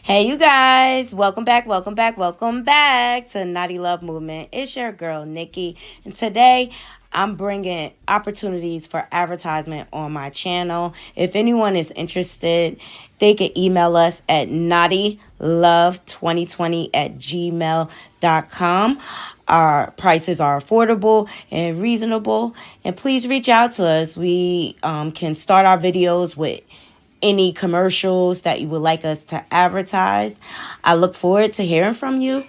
Hey, you guys, welcome back, welcome back, welcome back to Naughty Love Movement. It's your girl, Nikki, and today I'm bringing opportunities for advertisement on my channel. If anyone is interested, they can email us at naughtylove2020@gmail.com. Our prices are affordable and reasonable, and please reach out to us. We can start our videos with any commercials that you would like us to advertise. I look forward to hearing from you.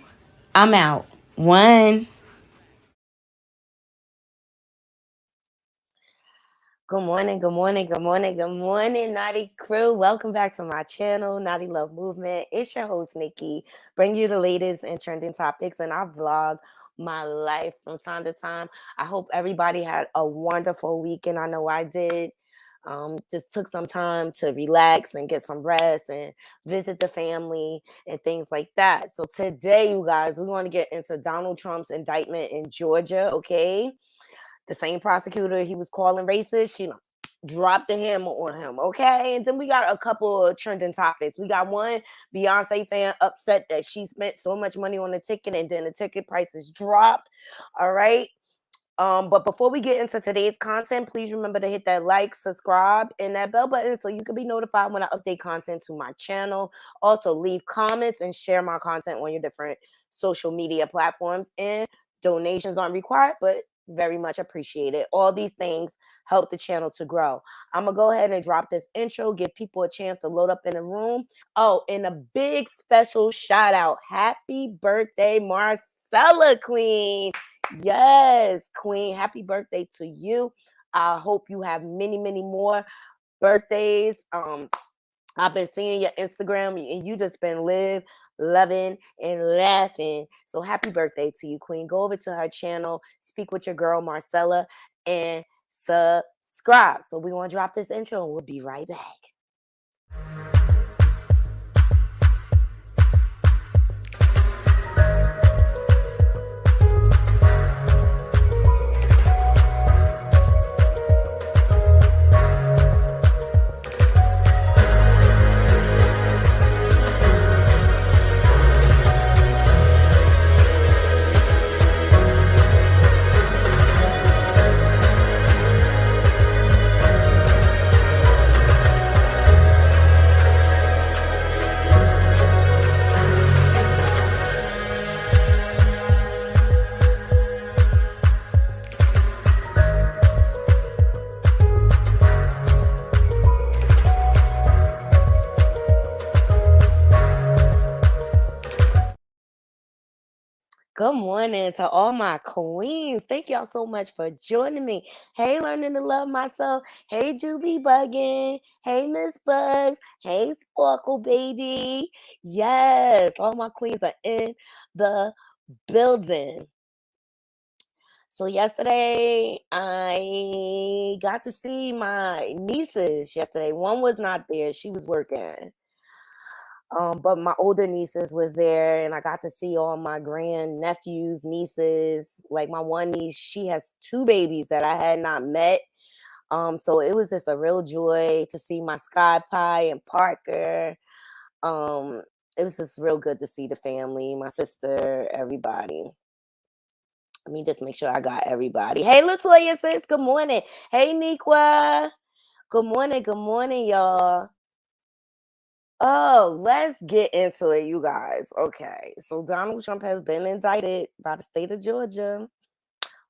I'm out. One. Good morning, good morning, good morning, good morning, Naughty Crew. Welcome back to my channel, Naughty Love Movement. It's your host, Nikki. Bring you the latest and trending topics, and I vlog my life from time to time. I hope everybody had a wonderful weekend. I know I did. Just took some time to relax and get some rest and visit the family and things like that. So today, you guys, we want to get into Donald Trump's indictment in Georgia, okay? The same prosecutor he was calling racist, she dropped the hammer on him, okay? And then we got a couple of trending topics. We got one Beyonce fan upset that she spent so much money on the ticket and then the ticket prices dropped. All right. But before we get into today's content, please remember to hit that like, subscribe, and that bell button so you can be notified when I update content to my channel. Also, leave comments and share my content on your different social media platforms. And donations aren't required, but very much appreciated. All these things help the channel to grow. I'm gonna go ahead and drop this intro, give people a chance to load up in the room. Oh, and a big special shout out. Happy birthday, Marcella Queen. Yes, Queen. Happy birthday to you. I hope you have many, many more birthdays. I've been seeing your Instagram and you just been loving, and laughing. So happy birthday to you, Queen. Go over to her channel, speak with your girl Marcella, and subscribe. So we want to drop this intro and we'll be right back. Good morning to all my queens. Thank y'all so much for joining me. Hey, learning to love myself. Hey, Juby Buggin. Hey, Miss Bugs. Hey, Sparkle Baby. Yes, all my queens are in the building. So yesterday I got to see my nieces yesterday. One was not there. She was working. But my older nieces was there and I got to see all my grand nephews, nieces. Like my one niece, she has two babies that I had not met. So it was just a real joy to see my Sky Pie and Parker. Um, it was just real good to see the family, my sister, everybody. Let me just make sure I got everybody. Hey, Latoya sis, good morning. Hey, Niqua. Good morning, y'all. Oh, let's get into it, you guys. Okay, so Donald Trump has been indicted by the state of Georgia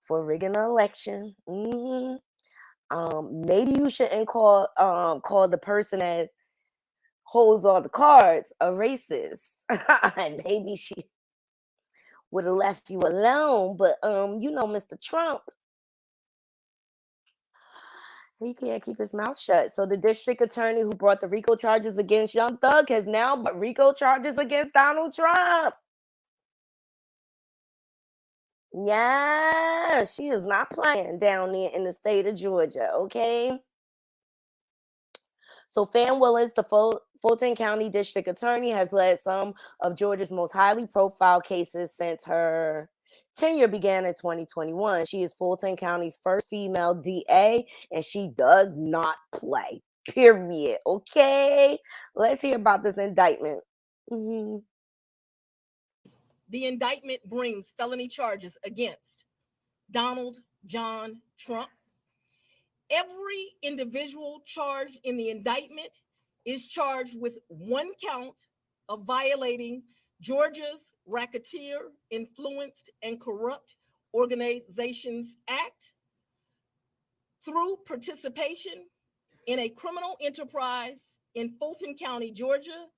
for rigging the election. Maybe you shouldn't call the person that holds all the cards a racist. Maybe she would have left you alone, but Mr. Trump, he can't keep his mouth shut. So the district attorney who brought the RICO charges against Young Thug has now brought RICO charges against Donald Trump. Yeah, she is not playing down there in the state of Georgia, okay? So Fan Willis, the Fulton County District Attorney, has led some of Georgia's most highly profiled cases since her tenure began in 2021. She is Fulton County's first female DA, and she does not play. Period. Okay, let's hear about this indictment. Mhm. The indictment brings felony charges against Donald John Trump. Every individual charged in the indictment is charged with one count of violating Georgia's Racketeer, Influenced, and Corrupt Organizations Act through participation in a criminal enterprise in Fulton County, Georgia,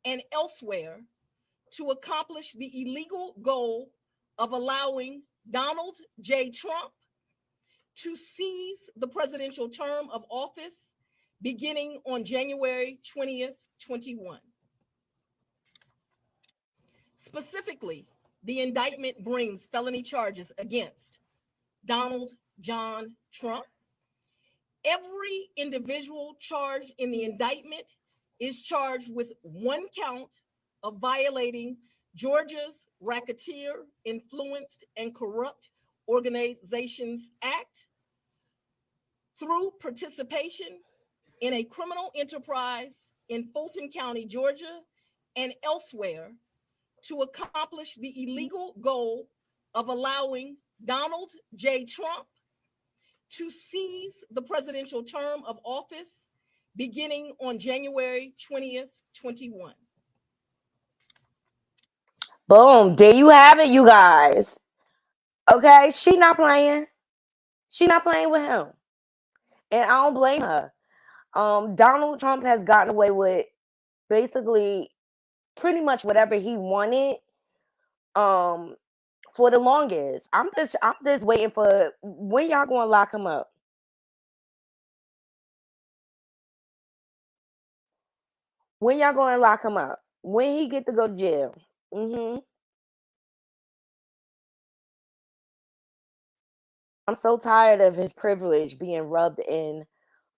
and elsewhere to accomplish the illegal goal of allowing Donald J. Trump to seize the presidential term of office beginning on January 20th, 21. Specifically, the indictment brings felony charges against Donald John Trump. Every individual charged in the indictment is charged with one count of violating Georgia's Racketeer, Influenced, and Corrupt Organizations Act through participation in a criminal enterprise in Fulton County, Georgia, and elsewhere to accomplish the illegal goal of allowing Donald J. Trump to seize the presidential term of office beginning on January 20th, 21. Boom, there you have it, you guys. Okay, she not playing. She not playing with him, and I don't blame her. Donald Trump has gotten away with basically pretty much whatever he wanted um for the longest. I'm just waiting for when y'all gonna lock him up. When y'all gonna lock him up? When he get to go to jail? I'm so tired of his privilege being rubbed in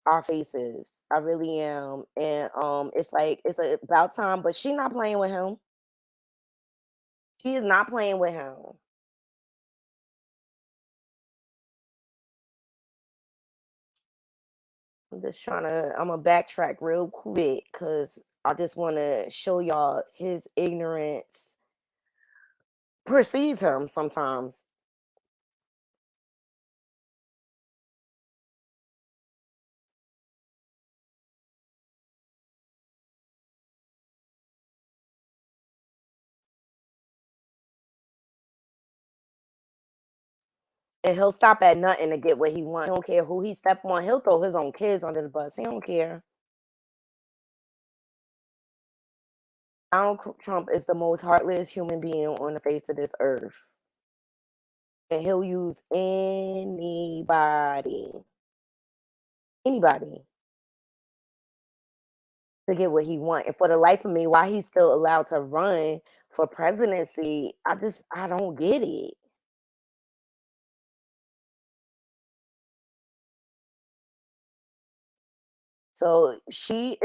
our faces. I really am. And it's like it's about time, but she not playing with him. She is not playing with him. I'm gonna backtrack real quick because I just want to show y'all his ignorance precedes him sometimes. And he'll stop at nothing to get what he wants. He don't care who he step on. He'll throw his own kids under the bus. He don't care. Donald Trump is the most heartless human being on the face of this earth. And he'll use anybody to get what he wants. And for the life of me, why he's still allowed to run for presidency, I don't get it. So she's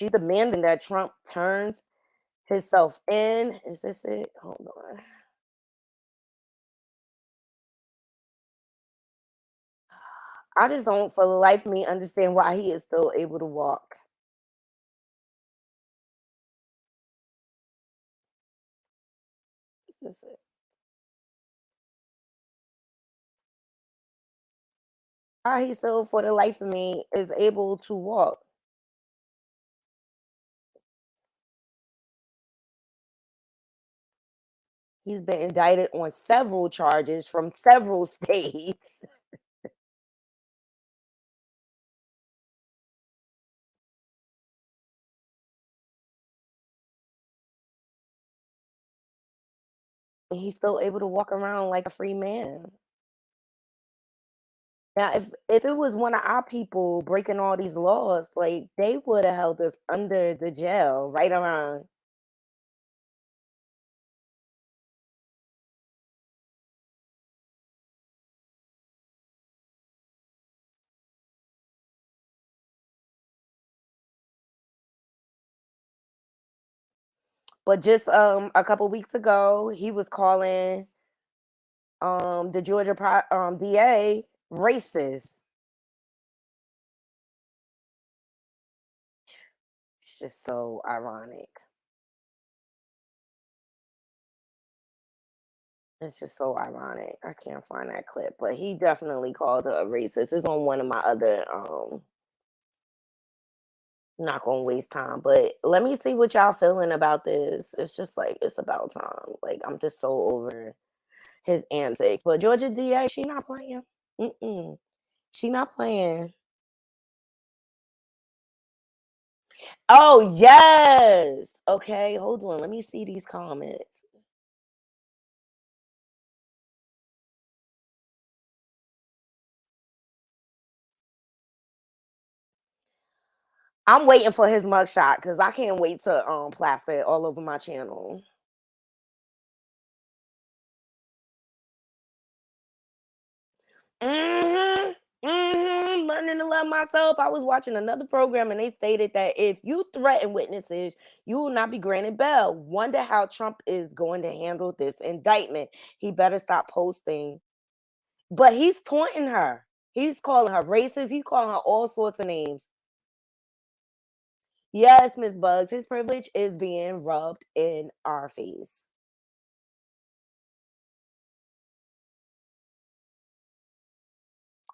demanding that Trump turns himself in. Is this it? Hold on. I just don't, for the life of me, understand why he is still able to walk. Is this it? How he still, for the life of me, is able to walk. He's been indicted on several charges from several states. He's still able to walk around like a free man. Now, if it was one of our people breaking all these laws, like they would have held us under the jail right around. But just a couple weeks ago, he was calling the Georgia DA racist. It's just so ironic. It's just so ironic. I can't find that clip, but he definitely called her a racist. It's on one of my other not gonna waste time, but let me see what y'all feeling about this. It's just like it's about time. Like I'm just so over his antics. But Georgia DA, she not playing. Mm-mm. She not playing. Oh yes. Okay, hold on. Let me see these comments. I'm waiting for his mugshot because I can't wait to plaster it all over my channel. Mhm. Mhm. Learning to love myself. I was watching another program and they stated that if you threaten witnesses, you will not be granted bail. Wonder how Trump is going to handle this indictment. He better stop posting. But he's taunting her. He's calling her racist. He's calling her all sorts of names. Yes, Miss Bugs, his privilege is being rubbed in our face.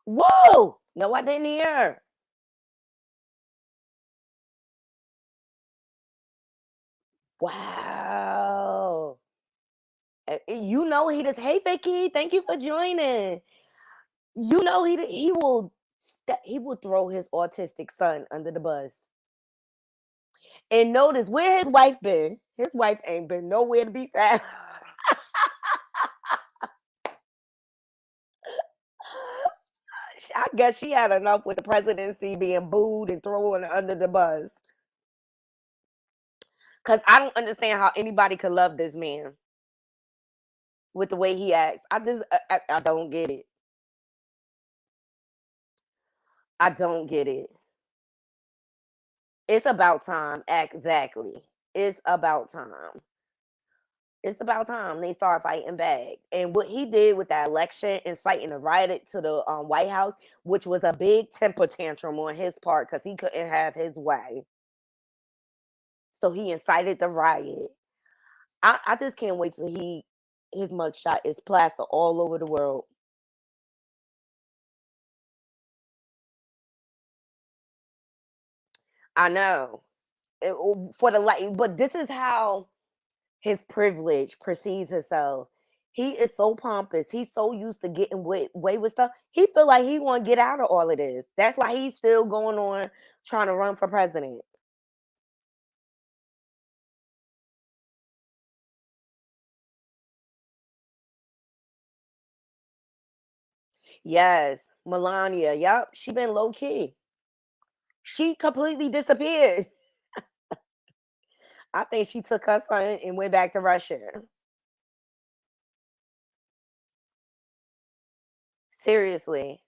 Whoa! No, I didn't hear. Wow. You know he does. Hey, Vicky, thank you for joining. You know he will throw his autistic son under the bus. And notice where his wife been. His wife ain't been nowhere to be found. I guess she had enough with the presidency being booed and thrown under the bus. Cause I don't understand how anybody could love this man with the way he acts. I don't get it. I don't get it. It's about time. Exactly. It's about time. It's about time they start fighting back. And what he did with that election, inciting a riot to the White House, which was a big temper tantrum on his part because he couldn't have his way. So he incited the riot. I just can't wait till his mugshot is plastered all over the world. I know. For the light, but this is how his privilege perceives himself. He is so pompous. He's so used to getting way with stuff. He feel like he want to get out of all of this. That's why he's still going on trying to run for president. Yes, Melania. Yep, she been low key. She completely disappeared. I think she took her son and went back to Russia. Seriously.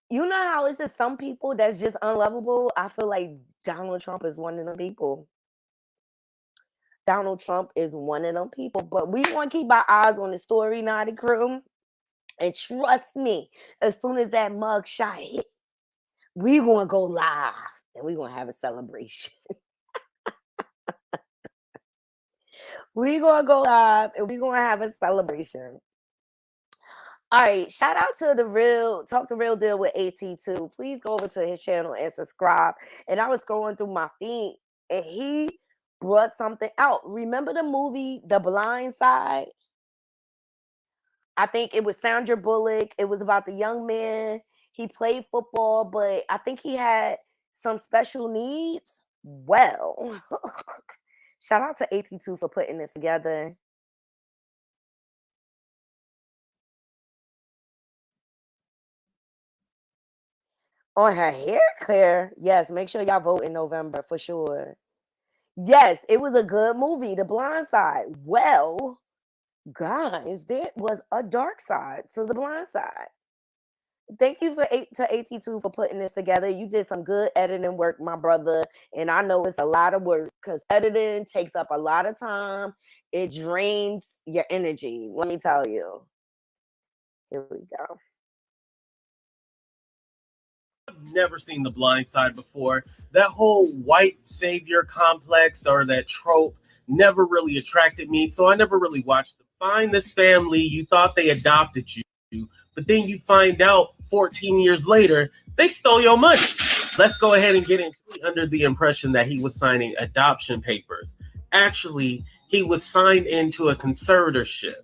You know how it's just some people that's just unlovable? I feel like Donald Trump is one of them people. Donald Trump is one of them people. But we want to keep our eyes on the story, Naughty Crew. And trust me, as soon as that mug shot hit, we gonna go live and we gonna have a celebration. We gonna go live and we gonna have a celebration. All right, shout out to the real Talk the Real Deal with AT2. Please go over to his channel and subscribe. And I was scrolling through my feed and he brought something out. Remember the movie The Blind Side? I think it was Sandra Bullock. It was about the young man. He played football, but I think he had some special needs. Well, shout out to AT2 for putting this together. On her hair care, yes, make sure y'all vote in November for sure. Yes, it was a good movie, The Blind Side. Well, guys, there was a dark side to The Blind Side. Thank you to AT2 for putting this together. You did some good editing work, my brother. And I know it's a lot of work because editing takes up a lot of time. It drains your energy. Let me tell you. Here we go. I've never seen The Blind Side before. That whole white savior complex or that trope never really attracted me, so I never really watched it. Find this family, you thought they adopted you, but then you find out 14 years later, they stole your money. Let's go ahead and get into it. Under the impression that he was signing adoption papers. Actually, he was signed into a conservatorship.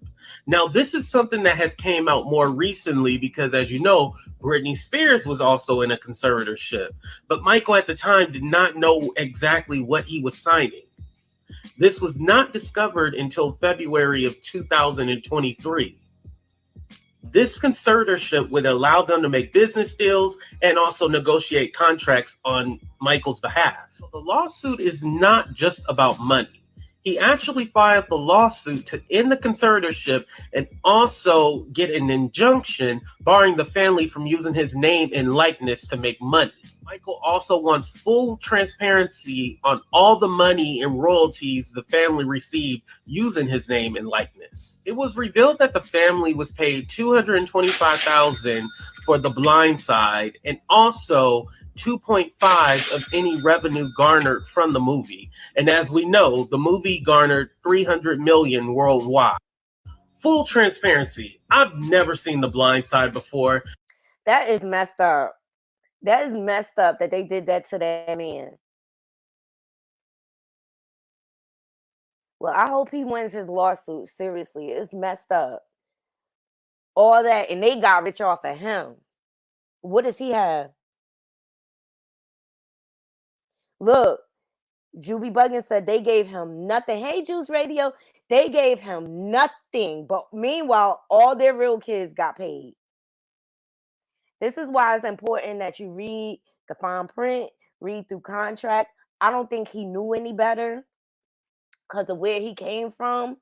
Now, this is something that has came out more recently because, as you know, Britney Spears was also in a conservatorship. But Michael at the time did not know exactly what he was signing. This was not discovered until February of 2023. This conservatorship would allow them to make business deals and also negotiate contracts on Michael's behalf. So the lawsuit is not just about money. He actually filed the lawsuit to end the conservatorship and also get an injunction barring the family from using his name and likeness to make money. Michael also wants full transparency on all the money and royalties the family received using his name and likeness. It was revealed that the family was paid $225,000 for The Blind Side and also 2.5 of any revenue garnered from the movie. And as we know, the movie garnered 300 million worldwide. Full transparency. I've never seen The Blind Side before. That is messed up. That is messed up that they did that to that man. Well, I hope he wins his lawsuit. Seriously, it's messed up. All that, and they got rich off of him. What does he have? Look, Juby Buggins said they gave him nothing. Hey, Juice Radio, they gave him nothing. But meanwhile, all their real kids got paid. This is why it's important that you read the fine print, read through contract. I don't think he knew any better because of where he came from.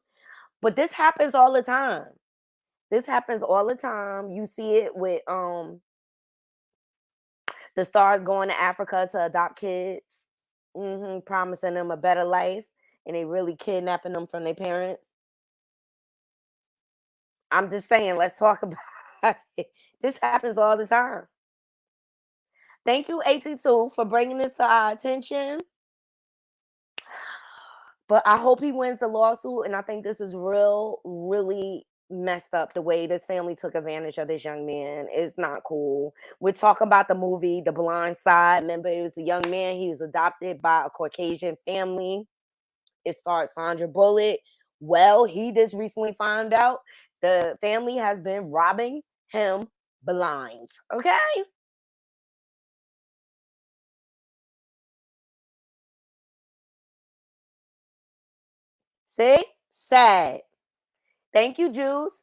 But this happens all the time. This happens all the time. You see it with the stars going to Africa to adopt kids, promising them a better life, and they really kidnapping them from their parents. I'm just saying, let's talk about it. This happens all the time. Thank you, 82, for bringing this to our attention. But I hope he wins the lawsuit, and I think this is really messed up the way this family took advantage of this young man. It's not cool. We're talking about the movie The Blind Side. Remember, it was the young man. He was adopted by a Caucasian family. It starred Sandra Bullock. Well, he just recently found out the family has been robbing him blind. Okay? See? Sad. Thank you, Juice.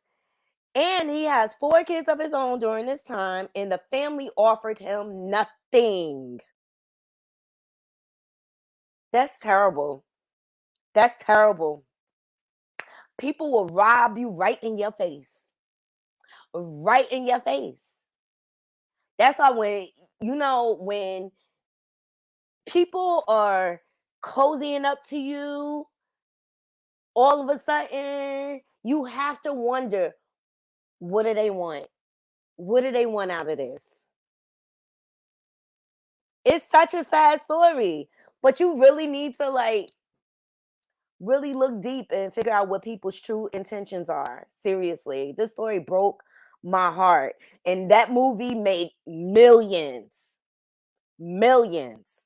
And he has 4 kids of his own during this time, and the family offered him nothing. That's terrible. That's terrible. People will rob you right in your face. Right in your face. That's why when people are cozying up to you, all of a sudden you have to wonder, what do they want? What do they want out of this? It's such a sad story, but you really need to really look deep and figure out what people's true intentions are. Seriously, this story broke my heart. And that movie made millions. Millions.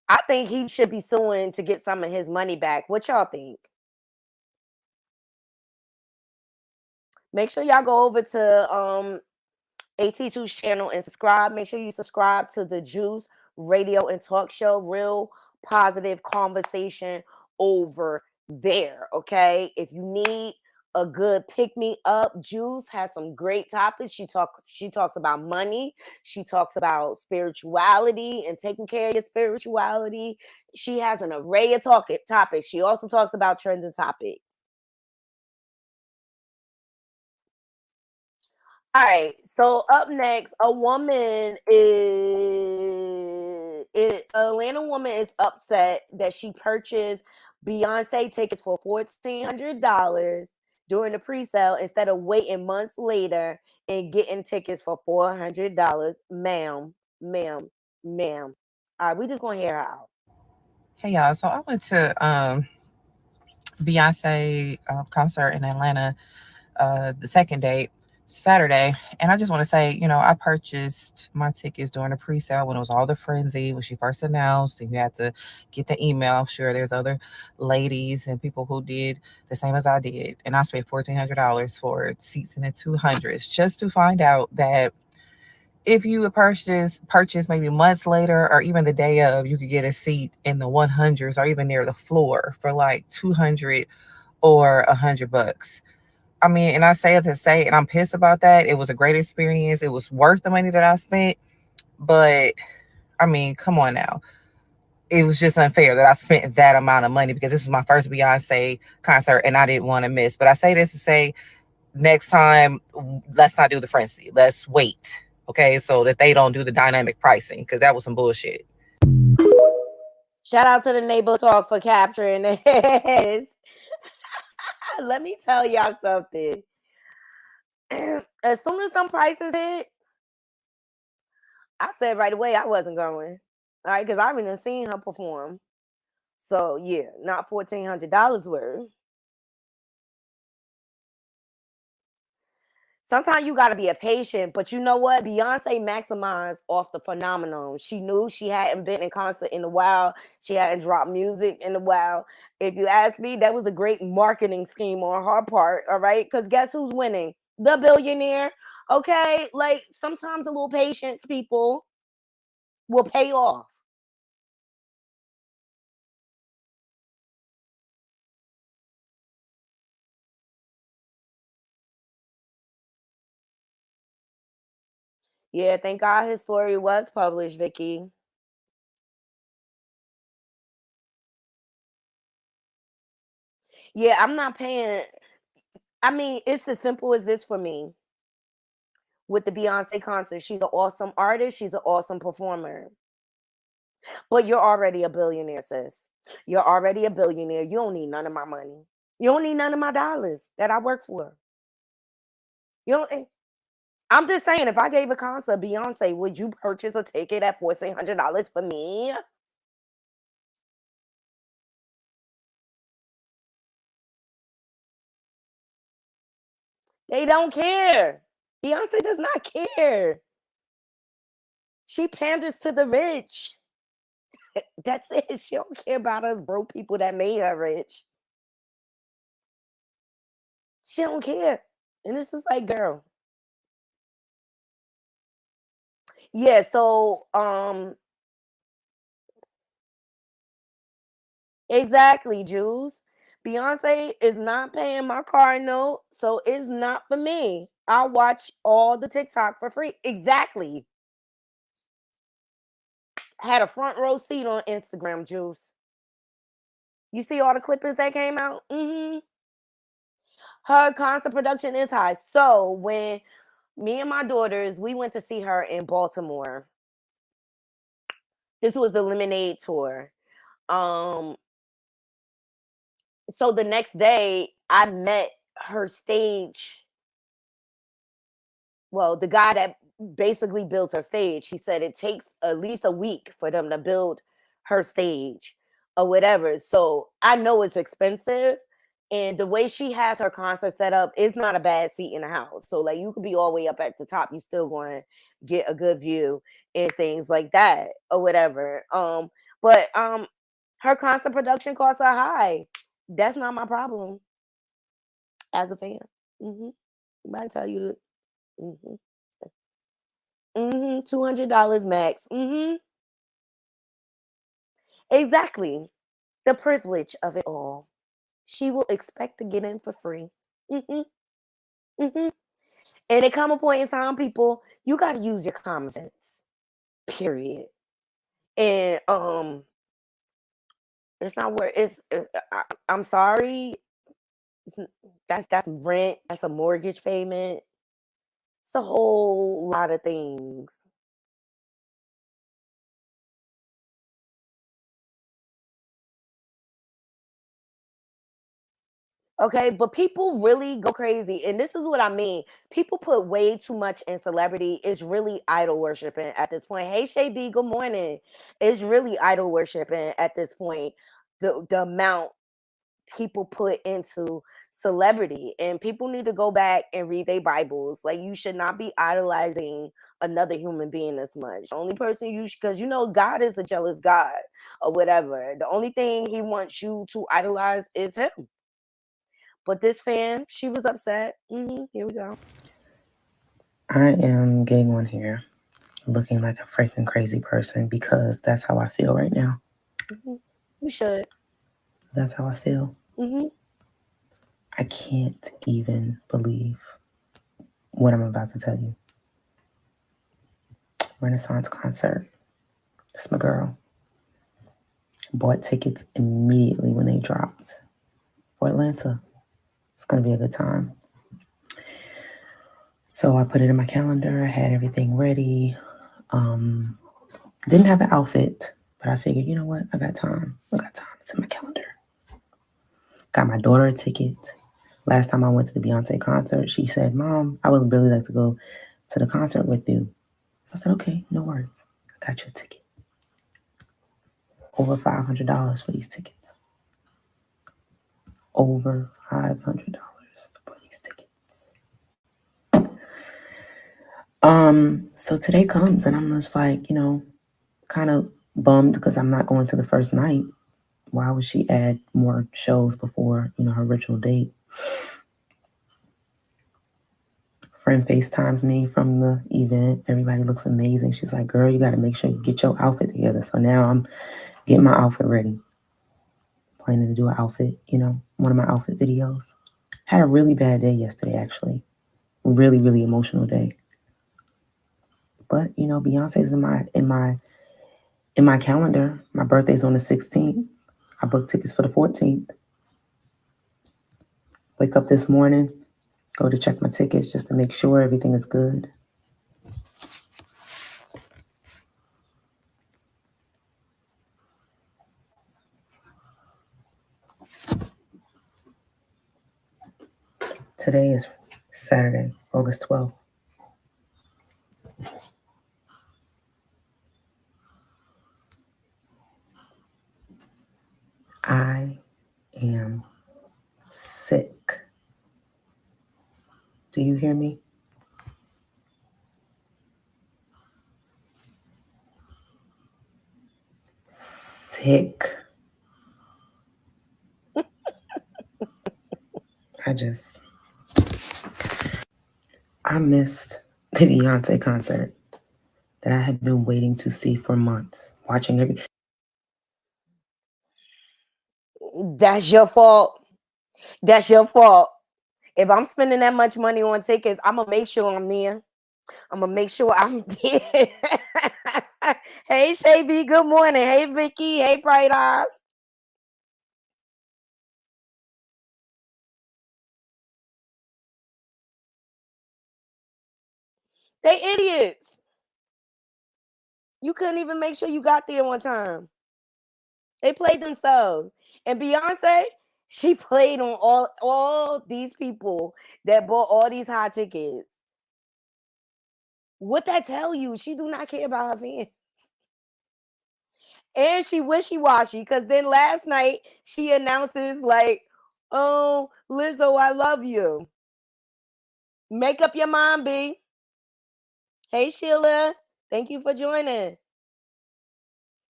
I think he should be suing to get some of his money back. What y'all think? Make sure y'all go over to AT2's channel and subscribe. Make sure you subscribe to the Juice Radio and Talk Show. Real positive conversation over there. Okay. If you need a good pick me up, Juice has some great topics. She talks about money. She talks about spirituality and taking care of your spirituality. She has an array of topics. She also talks about trending topics. All right. So up next, a woman Atlanta woman is upset that she purchased Beyonce tickets for $1,400 during the pre-sale instead of waiting months later and getting tickets for $400. Ma'am, ma'am. All right, we just gonna hear her out. Hey y'all, so I went to Beyonce concert in Atlanta the second date Saturday, and I just want to say, I purchased my tickets during the pre-sale when it was all the frenzy when she first announced, and you had to get the email. I'm sure there's other ladies and people who did the same as I did, and I spent $1,400 for seats in the 200s just to find out that if you would purchase maybe months later or even the day of, you could get a seat in the 100s or even near the floor for like 200 or $100. I mean, and I say it to say, and I'm pissed about that. It was a great experience. It was worth the money that I spent, but I mean, come on now. It was just unfair that I spent that amount of money because this was my first Beyonce concert and I didn't want to miss. But I say this to say, next time, let's not do the frenzy. Let's wait. Okay, so that they don't do the dynamic pricing because that was some bullshit. Shout out to the neighbor talk for capturing this. Let me tell y'all something. As soon as them prices hit, I said right away I wasn't going. All right, because I've been seeing her perform. So yeah, not $1,400 worth. Sometimes you gotta be a patient, but you know what? Beyonce maximized off the phenomenon. She knew she hadn't been in concert in a while. She hadn't dropped music in a while. If you ask me, that was a great marketing scheme on her part. All right, because guess who's winning? The billionaire. Okay, like sometimes a little patience, people, will pay off. Yeah, thank God his story was published, Vicky. Yeah, I'm not paying. I mean, it's as simple as this for me with the Beyonce concert. She's an awesome artist. She's an awesome performer. But you're already a billionaire, sis. You're already a billionaire. You don't need none of my money. You don't need none of my dollars that I work for. You don't. I'm just saying, if I gave a concert, Beyonce, would you purchase a ticket at $1,400 for me? They don't care. Beyonce does not care. She panders to the rich. That's it. She don't care about us broke people that made her rich. She don't care. And this is like, girl. Yeah, so exactly, Jules. Beyonce is not paying my car note, so it's not for me. I watch all the TikTok for free. Exactly. Had a front row seat on Instagram, Juice. You see all the clippings that came out? Her concert production is high. So when me and my daughters, we went to see her in Baltimore. This was the Lemonade tour. Um, so the next day I met her stage. Well, the guy that basically built her stage, he said it takes at least a week for them to build her stage or whatever. So I know it's expensive. And the way she has her concert set up, it's not a bad seat in the house. So like you could be all the way up at the top, you still going to get a good view and things like that or whatever. But her concert production costs are high. That's not my problem as a fan. Mm-hmm. I tell you that. Mm-hmm. Mm-hmm. $200 max. Mm-hmm. Exactly. The privilege of it all. She will expect to get in for free. Mm-hmm. Mm-hmm. And it come a point in time, people, you got to use your common sense. Period. And it's not where it's. I'm sorry. That's rent. That's a mortgage payment. It's a whole lot of things. Okay, but people really go crazy. And this is what I mean. People put way too much in celebrity. It's really idol worshiping at this point. Hey Shay B, good morning. It's really idol worshiping at this point. The amount people put into celebrity, and people need to go back and read their Bibles. Like you should not be idolizing another human being this much. The only person you because you know God is a jealous God or whatever. The only thing he wants you to idolize is him. But this fan, she was upset. Here we go. I am getting on here looking like a freaking crazy person because that's how I feel right now. You should. That's how I feel. I can't even believe what I'm about to tell you. Renaissance concert. It's my girl. Bought tickets immediately when they dropped for Atlanta. It's going to be a good time. So I put it in my calendar. I had everything ready. Didn't have an outfit, but I figured, you know what? I got time. It's in my calendar. Got my daughter a ticket. Last time I went to the Beyonce concert, she said, Mom, I would really like to go to the concert with you. I said, okay, no worries. I got you a ticket. Over $500 for these tickets. Over $500 for these tickets. So today comes and I'm just like, kind of bummed because I'm not going to the first night. Why would she add more shows before, her original date? Friend FaceTimes me from the event. Everybody looks amazing. She's like, girl, you got to make sure you get your outfit together. So now I'm getting my outfit ready. Planning to do an outfit, one of my outfit videos. Had a really bad day yesterday, actually. Really, really emotional day. But, Beyonce's in my calendar. My birthday's on the 16th. I booked tickets for the 14th. Wake up this morning, go to check my tickets just to make sure everything is good. Today is Saturday, August 12th. I am sick. Do you hear me? Sick. I missed the Beyonce concert that I had been waiting to see for months. Watching every. That's your fault. That's your fault. If I'm spending that much money on tickets, I'm gonna make sure I'm there. I'm gonna make sure I'm there. Hey Shay B, good morning. Hey Vicky. Hey Bright Eyes. They idiots. You couldn't even make sure you got there on time. They played themselves. And Beyonce, she played on all these people that bought all these high tickets. What that tell you? She do not care about her fans. And she wishy-washy because then last night she announces like, Oh, Lizzo, I love you. Make up your mind, B. Hey, Sheila. Thank you for joining.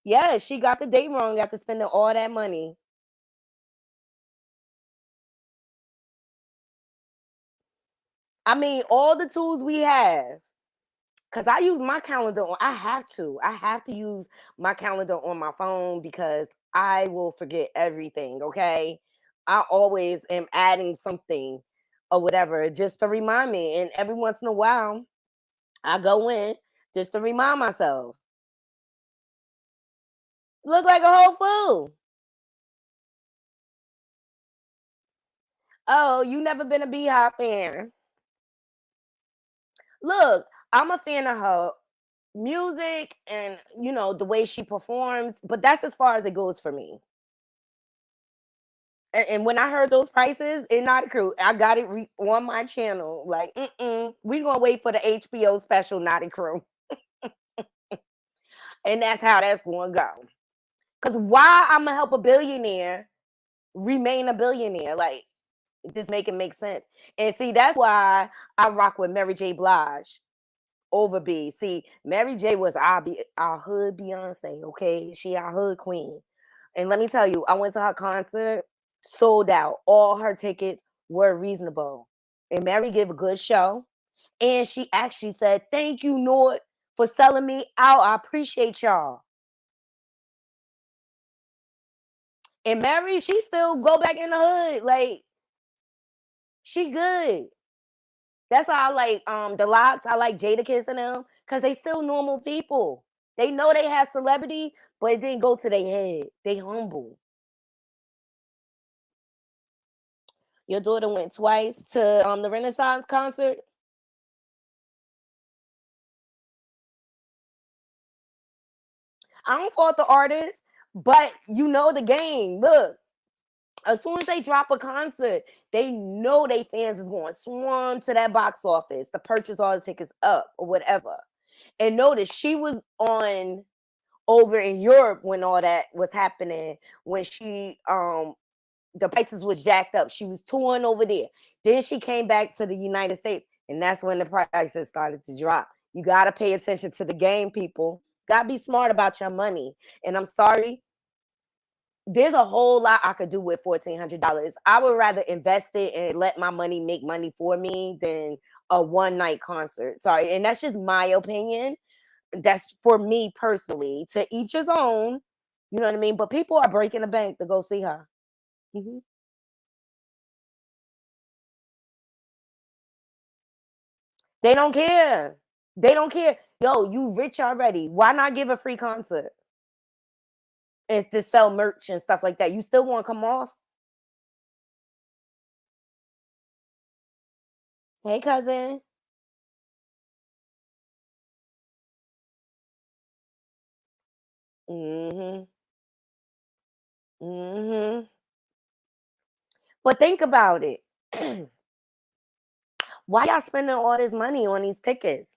Yeah, she got the date wrong after spending all that money. I mean, all the tools we have. Because I use my calendar on, I have to. I have to use my calendar on my phone because I will forget everything, okay? I always am adding something or whatever just to remind me. And every once in a while, I go in just to remind myself. Look like a whole fool. Oh, you never been a Beehive fan. Look, I'm a fan of her music and the way she performs, but that's as far as it goes for me. And when I heard those prices, it not crew, I got it on my channel. Like, we gonna wait for the HBO special, Naughty Crew, and that's how that's gonna go. Cause why I'm gonna help a billionaire remain a billionaire? Like, just make it make sense. And see, that's why I rock with Mary J. Blige over B. See, Mary J was our hood Beyonce, okay? She our hood queen. And let me tell you, I went to her concert, sold out. All her tickets were reasonable. And Mary gave a good show. And she actually said, "Thank you, Nord, for selling me out. I appreciate y'all." And Mary, she still go back in the hood. Like, she good. That's how I like the Locks. I like Jadakiss and them because they still normal people. They know they have celebrity, but it didn't go to their head. They humble. Your daughter went twice to the Renaissance concert. I don't fault the artist, but you know the game. Look, as soon as they drop a concert, they know they fans is going to swarm to that box office to purchase all the tickets up or whatever. And notice she was on over in Europe when all that was happening, when she the prices was jacked up. She was touring over there. Then she came back to the United States, and that's when the prices started to drop. You got to pay attention to the game, people. Got to be smart about your money. And I'm sorry, there's a whole lot I could do with $1,400. I would rather invest it and let my money make money for me than a one night concert. Sorry, and that's just my opinion. That's for me personally. To each his own. You know what I mean? But people are breaking the bank to go see her. Mhm. They don't care. They don't care. Yo, you rich already. Why not give a free concert and to sell merch and stuff like that? You still want to come off? Hey, cousin. Mm-hmm. Mm-hmm. But think about it. Why y'all spending all this money on these tickets?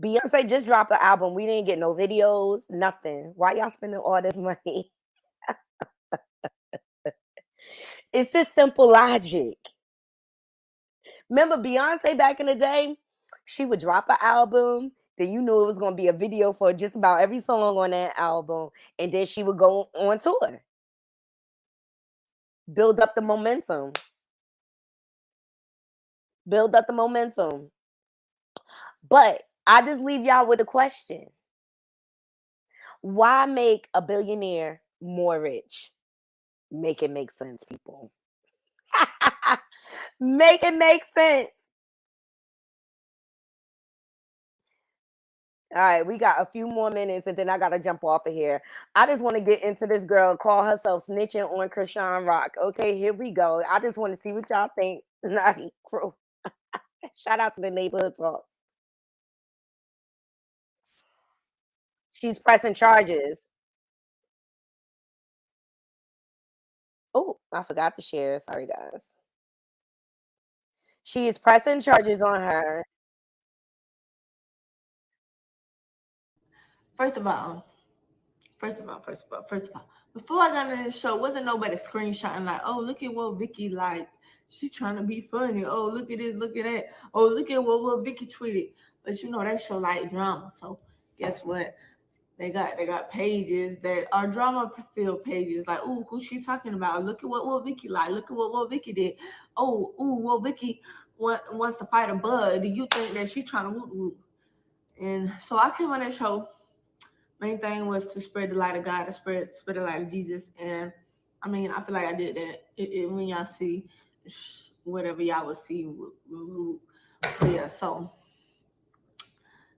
Beyonce just dropped an album. We didn't get no videos, nothing. Why y'all spending all this money? It's just simple logic. Remember Beyonce back in the day? She would drop an album, then you knew it was gonna be a video for just about every song on that album, and then she would go on tour, build up the momentum, build up the momentum. But I just leave y'all with a question: why make a billionaire more rich? Make it make sense, people. Make it make sense. All right, we got a few more minutes and then I gotta jump off of here. I just want to get into this girl call herself snitching on Krishan Rock. Okay, here we go. I just want to see what y'all think. Naughty crew. Shout out to the neighborhood talks. She's pressing charges. Oh, I forgot to share. Sorry, guys. She is pressing charges on her. First of all, first of all, before I got in the show, wasn't nobody screenshotting like, oh, look at what Vicky like. She trying to be funny. Oh, look at this, look at that. Oh, look at what Vicky tweeted. But you know that show like drama. So guess what? They got pages that are drama filled pages. Like, ooh, who's she talking about? Look at what Vicky like. Look at what Vicky did. Oh, ooh, what Vicky wants to fight a bug. Do you think that she's trying to whoop whoop? And so I came on that show. Main thing was to spread the light of God, to spread the light of Jesus. And I mean, I feel like I did that. When y'all see whatever y'all will see.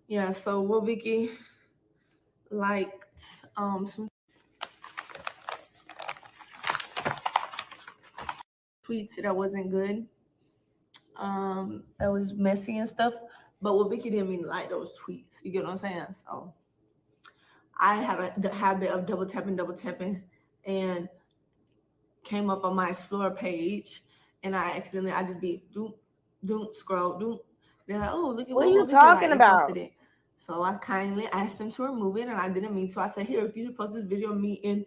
Yeah, so what Vicky liked some tweets that wasn't good. That was messy and stuff. But what Vicky didn't mean to like those tweets. You get what I'm saying? So I have the habit of double tapping, and came up on my Explore page, and I just be doom scroll doom. They're like, oh, look at What are you what Vicky like. talking They about? posted it. So I kindly asked them to remove it, and I didn't mean to. I said, here, you should post this video of me in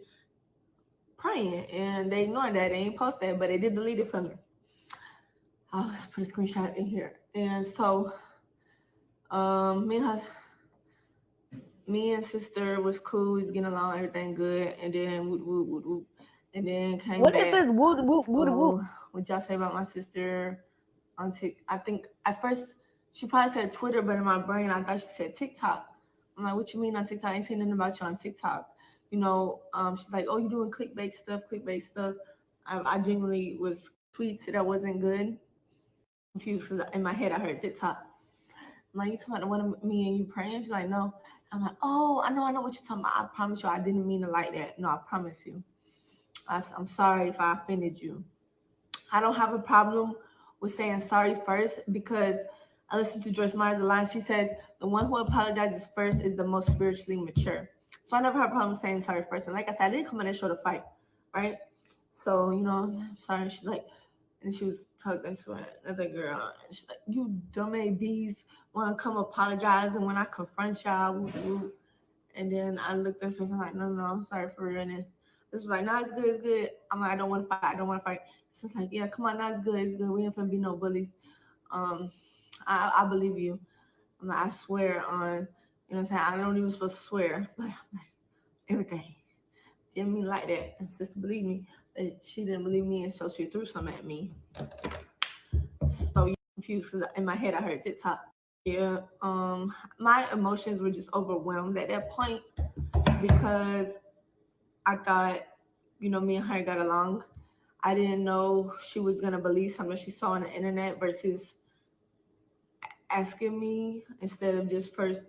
praying, and they ignored that. They ain't post that, but they did delete it from me. I'll just put a screenshot in here. And so me and sister was cool, we was getting along, everything good, and then whoop. And then came What back. is this? Woo? What y'all say about my sister on TikTok? I think at first she probably said Twitter, but in my brain I thought she said TikTok. I'm like, what you mean on TikTok? I ain't saying nothing about you on TikTok. You know, she's like, oh, you doing clickbait stuff. I genuinely was tweets that wasn't good. Confused because in my head I heard TikTok. I'm like, you talking about the one of me and you praying? She's like, no. I'm like, oh, I know what you're talking about. I promise you I didn't mean to like that. No, I promise you. I'm sorry if I offended you. I don't have a problem with saying sorry first, because I listened to Joyce Meyer's line. She says, the one who apologizes first is the most spiritually mature. So I never had a problem saying sorry first. And like I said, I didn't come on that show to fight, right? So, you know, I'm sorry. She's like, and she was talking to another girl. And she's like, you dumb ABs want to come apologize, and when I confront y'all, woo. And then I looked at her face, I'm like, no, I'm sorry for real. And this was like, no, it's good. I'm like, I don't want to fight. It's just like, yeah, come on, no, it's good. We ain't finna be no bullies. I believe you. I'm like, I swear on, you know what I'm saying? I don't even supposed to swear, but I'm like, everything. Didn't mean like that. And sister believed me, but she didn't believe me, and so she threw something at me. So you're confused because in my head I heard TikTok. Yeah, my emotions were just overwhelmed at that point, because I thought, you know, me and her got along. I didn't know she was gonna believe something she saw on the internet versus asking me instead of just first.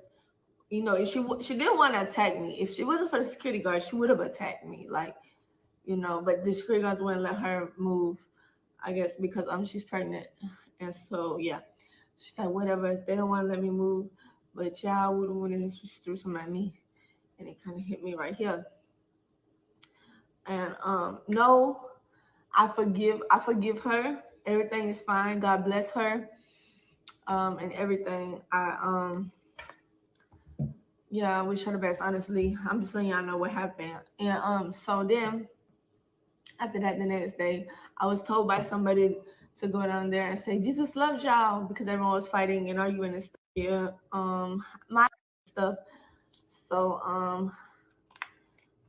You know, she didn't want to attack me. If she wasn't for the security guard, she would have attacked me. Like, you know, but the security guards wouldn't let her move, I guess, because she's pregnant. And so yeah. She's like, whatever, they don't want to let me move. But y'all would want to just threw something at me. And it kind of hit me right here. And no, I forgive her. Everything is fine. God bless her. And everything. I wish her the best, honestly. I'm just letting y'all know what happened. And so then after that, the next day, I was told by somebody to go down there and say, Jesus loves y'all, because everyone was fighting and arguing and stuff. Yeah, my stuff. So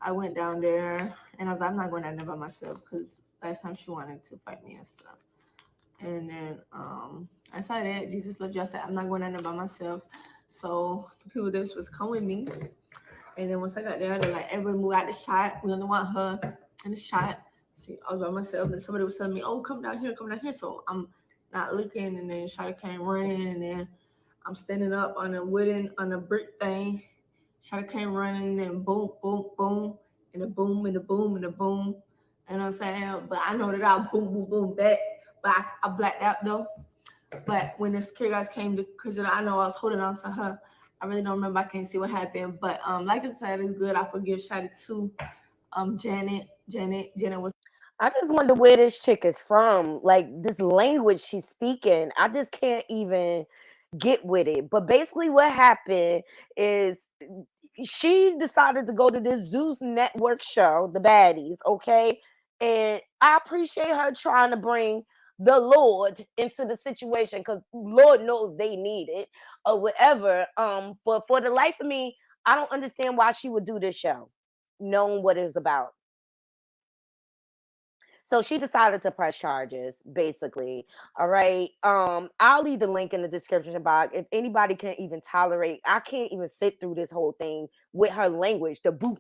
I went down there and I was like, I'm not going down there by myself, because last time she wanted to fight me and stuff. And then I saw that Jesus loves y'all. I said, I'm not going down there by myself. So the people that was coming with me. And then once I got there, they're like, everyone move out the shot. We only want her in the shot. See, I was by myself, and somebody was telling me, oh, come down here. So I'm not looking, and then Shada came running, and then I'm standing up on a brick thing. Shada came running, and then boom, and a boom, and a boom, and a boom. You know what I'm saying? But I know that I'll boom back. But I blacked out though. But when the security guys came, because I know I was holding on to her, I really don't remember. I can't see what happened. But like I said, it's good. I forgive Shada too. Janet was. I just wonder where this chick is from. Like, this language she's speaking, I just can't even get with it. But basically what happened is she decided to go to this Zeus Network show, The Baddies, okay? And I appreciate her trying to bring the Lord into the situation because Lord knows they need it or whatever. But for the life of me, I don't understand why she would do this show, knowing what it's about. So she decided to press charges, basically. All right. I'll leave the link in the description box. If anybody can even tolerate, I can't even sit through this whole thing with her language. The boot,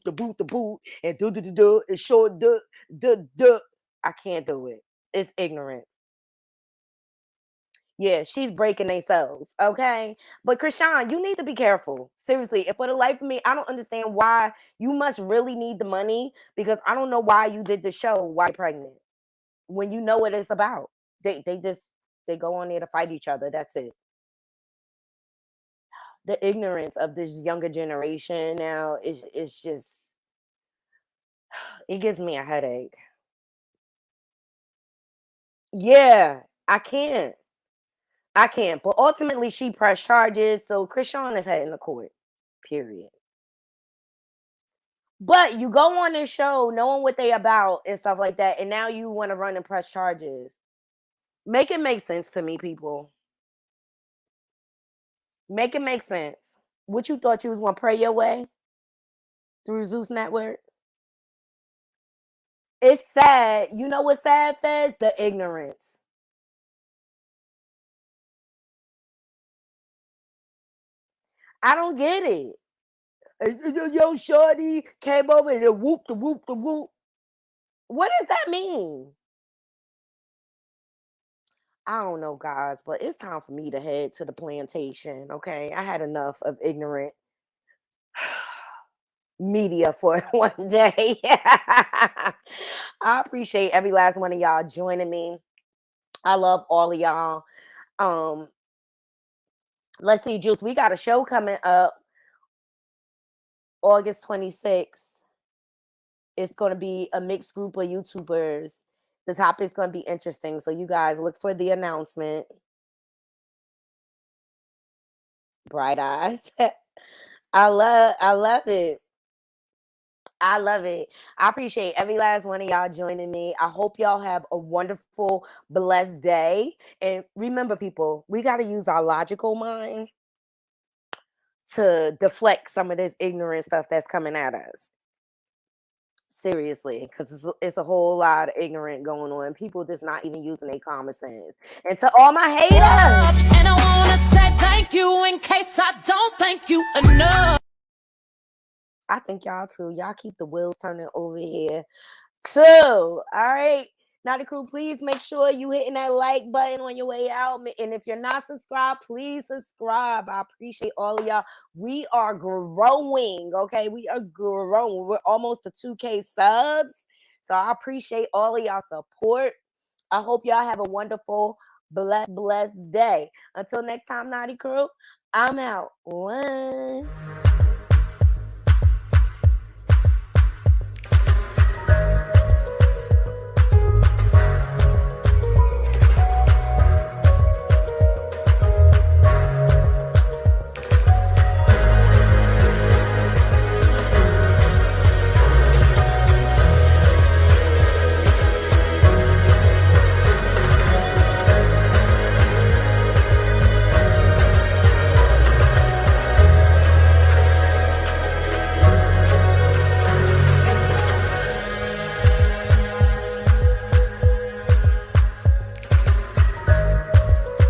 and do, it's short, duh. I can't do it. It's ignorant. Yeah, she's breaking themselves. Okay. But Krishan, you need to be careful. Seriously. And for the life of me, I don't understand why you must really need the money because I don't know why you did the show while you're pregnant. When you know what it's about. They go on there to fight each other. That's it. The ignorance of this younger generation now is just it gives me a headache. Yeah, I can't. I can't. But ultimately she pressed charges. So Krishan is heading to court. Period. But you go on this show knowing what they about and stuff like that, and now you want to run and press charges. Make it make sense to me, people. Make it make sense. What you thought you was gonna pray your way through Zeus Network? It's sad. You know what's sad, Fez? The ignorance. I don't get it. Yo, shorty came over and then whoop the whoop the whoop. What does that mean? I don't know, guys, but it's time for me to head to the plantation. Okay, I had enough of ignorant media for one day. I appreciate every last one of y'all joining me. I love all of y'all. Um, let's see, Juice. We got a show coming up August 26th. It's going to be a mixed group of YouTubers. The topic's going to be interesting. So you guys look for the announcement. Bright eyes. I love it. I love it. I appreciate every last one of y'all joining me. I hope y'all have a wonderful, blessed day. And remember, people, we got to use our logical mind to deflect some of this ignorant stuff that's coming at us. Seriously, because it's a whole lot of ignorant going on. People just not even using their common sense. And to all my haters, and I want to say thank you in case I don't thank you enough. I think y'all too. Y'all keep the wheels turning over here too. All right. Now the crew, please make sure you hitting that like button on your way out. And if you're not subscribed, please subscribe. I appreciate all of y'all. We are growing, okay? We are growing. We're almost to 2K subs. So I appreciate all of y'all support. I hope y'all have a wonderful, blessed day. Until next time, Naughty Crew, I'm out. One.